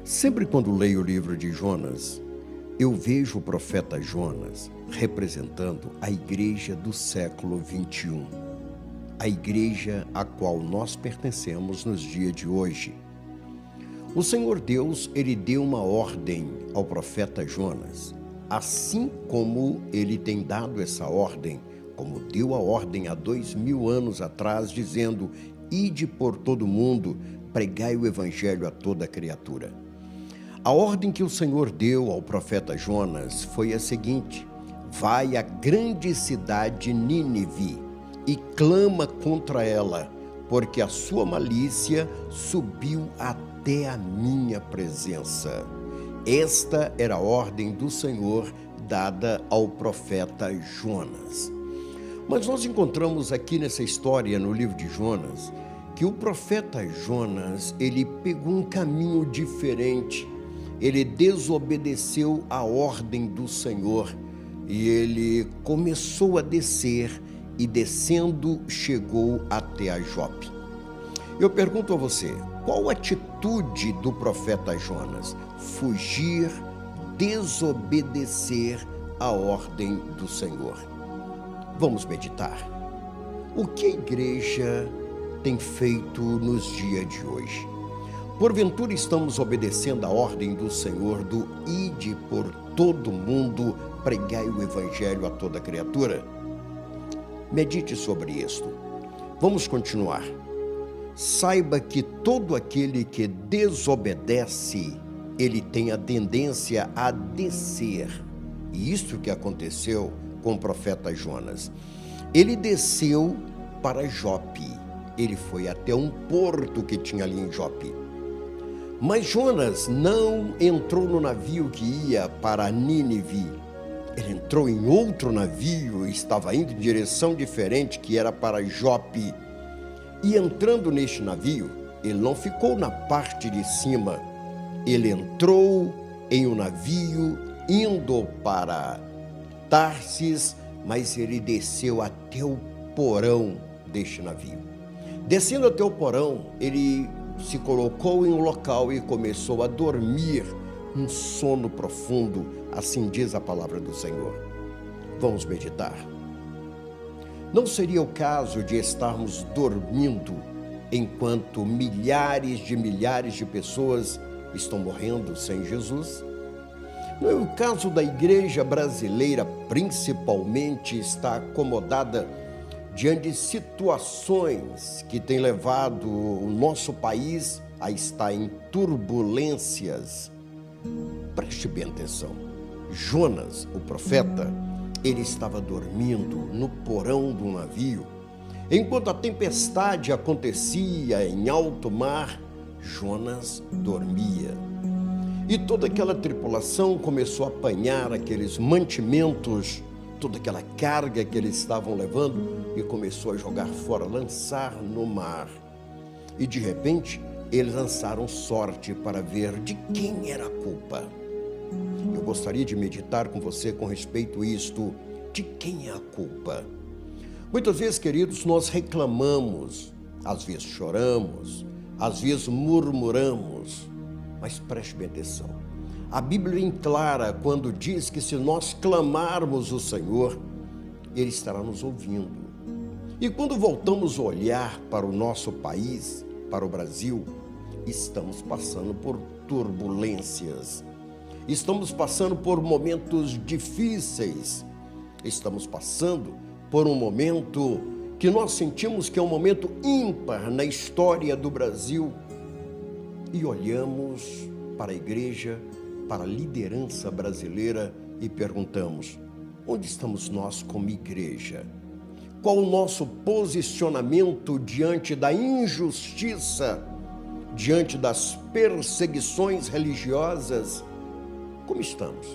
Sempre quando leio o livro de Jonas, eu vejo o profeta Jonas representando a igreja do século 21, a igreja a qual nós pertencemos nos dias de hoje. O Senhor Deus, ele deu uma ordem ao profeta Jonas, assim como ele tem dado essa ordem, como deu a ordem há 2000 anos atrás, dizendo: ide por todo mundo, pregai o evangelho a toda criatura. A ordem que o Senhor deu ao profeta Jonas foi a seguinte: vai à grande cidade Nínive e clama contra ela, porque a sua malícia subiu até a minha presença. Esta era a ordem do Senhor dada ao profeta Jonas. Mas nós encontramos aqui nessa história, no livro de Jonas, que o profeta Jonas, ele pegou um caminho diferente. Ele desobedeceu a ordem do Senhor e ele começou a descer e, descendo, chegou até a Jope. Eu pergunto a você, qual a atitude do profeta Jonas? Fugir, desobedecer a ordem do Senhor. Vamos meditar. O que a igreja tem feito nos dias de hoje? Porventura estamos obedecendo a ordem do Senhor do ide por todo mundo, pregai o evangelho a toda criatura? Medite sobre isto. Vamos continuar. Saiba que todo aquele que desobedece, ele tem a tendência a descer. E isso que aconteceu com o profeta Jonas. Ele desceu para Jope. Ele foi até um porto que tinha ali em Jope. Mas Jonas não entrou no navio que ia para Nínive. Ele entrou em outro navio e estava indo em direção diferente, que era para Jope. E entrando neste navio, ele não ficou na parte de cima. Ele entrou em um navio indo para Tarsis, mas ele desceu até o porão deste navio. Descendo até o porão, ele se colocou em um local e começou a dormir um sono profundo, assim diz a palavra do Senhor. Vamos meditar. Não seria o caso de estarmos dormindo enquanto milhares de pessoas estão morrendo sem Jesus? Não é o caso da igreja brasileira, principalmente, está acomodada diante de situações que têm levado o nosso país a estar em turbulências. Preste bem atenção. Jonas, o profeta, ele estava dormindo no porão do navio. Enquanto a tempestade acontecia em alto mar, Jonas dormia. E toda aquela tripulação começou a apanhar aqueles mantimentos, toda aquela carga que eles estavam levando, e começou a jogar fora, lançar no mar. E de repente, eles lançaram sorte para ver de quem era a culpa. Eu gostaria de meditar com você com respeito a isto. De quem é a culpa? Muitas vezes, queridos, nós reclamamos, às vezes choramos, às vezes murmuramos, mas preste bem atenção. A Bíblia é clara quando diz que se nós clamarmos o Senhor, Ele estará nos ouvindo. E quando voltamos a olhar para o nosso país, para o Brasil, estamos passando por turbulências. Estamos passando por momentos difíceis. Estamos passando por um momento que nós sentimos que é um momento ímpar na história do Brasil. E olhamos para a igreja, para a liderança brasileira e perguntamos: onde estamos nós como igreja? Qual o nosso posicionamento diante da injustiça, diante das perseguições religiosas? Como estamos?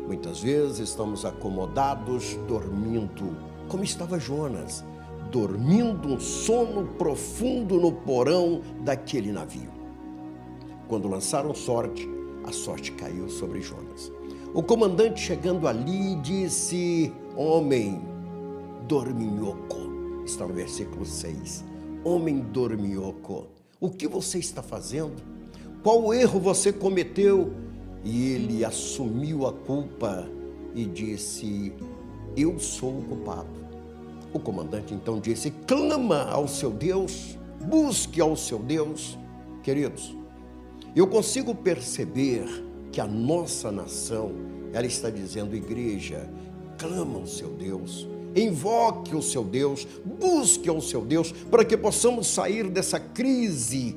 Muitas vezes estamos acomodados, dormindo, como estava Jonas, dormindo um sono profundo no porão daquele navio. Quando lançaram sorte, a sorte caiu sobre Jonas. O comandante, chegando ali, disse: homem dorminhoco, está no versículo 6. Homem dorminhoco, o que você está fazendo? qual erro você cometeu? E ele assumiu a culpa e disse: eu sou o culpado. O comandante então disse: clama ao seu Deus, busque ao seu Deus. Queridos, eu consigo perceber que a nossa nação, ela está dizendo: igreja, clama ao seu Deus, invoque o seu Deus, busque ao seu Deus, para que possamos sair dessa crise.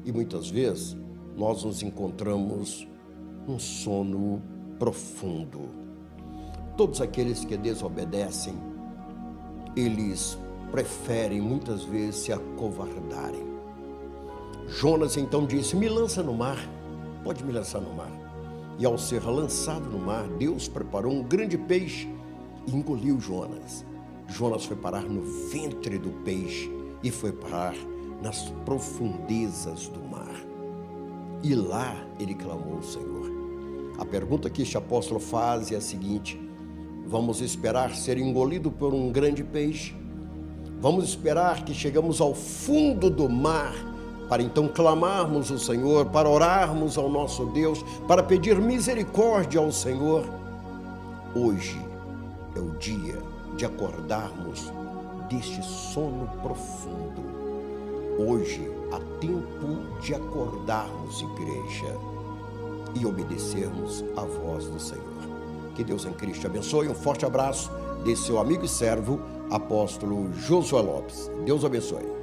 E muitas vezes nós nos encontramos num sono profundo. Todos aqueles que desobedecem, eles preferem muitas vezes se acovardarem. Jonas então disse: me lança no mar, pode me lançar no mar. E ao ser lançado no mar, Deus preparou um grande peixe e engoliu Jonas. Jonas foi parar no ventre do peixe e foi parar nas profundezas do mar. E lá ele clamou ao Senhor. A pergunta que este apóstolo faz é a seguinte: vamos esperar ser engolido por um grande peixe? Vamos esperar que chegamos ao fundo do mar para então clamarmos ao Senhor, para orarmos ao nosso Deus, para pedir misericórdia ao Senhor? Hoje é o dia de acordarmos deste sono profundo. Hoje há tempo de acordarmos, igreja, e obedecermos à voz do Senhor. Que Deus em Cristo abençoe. Um forte abraço desse seu amigo e servo, apóstolo Josué Lopes. Deus abençoe.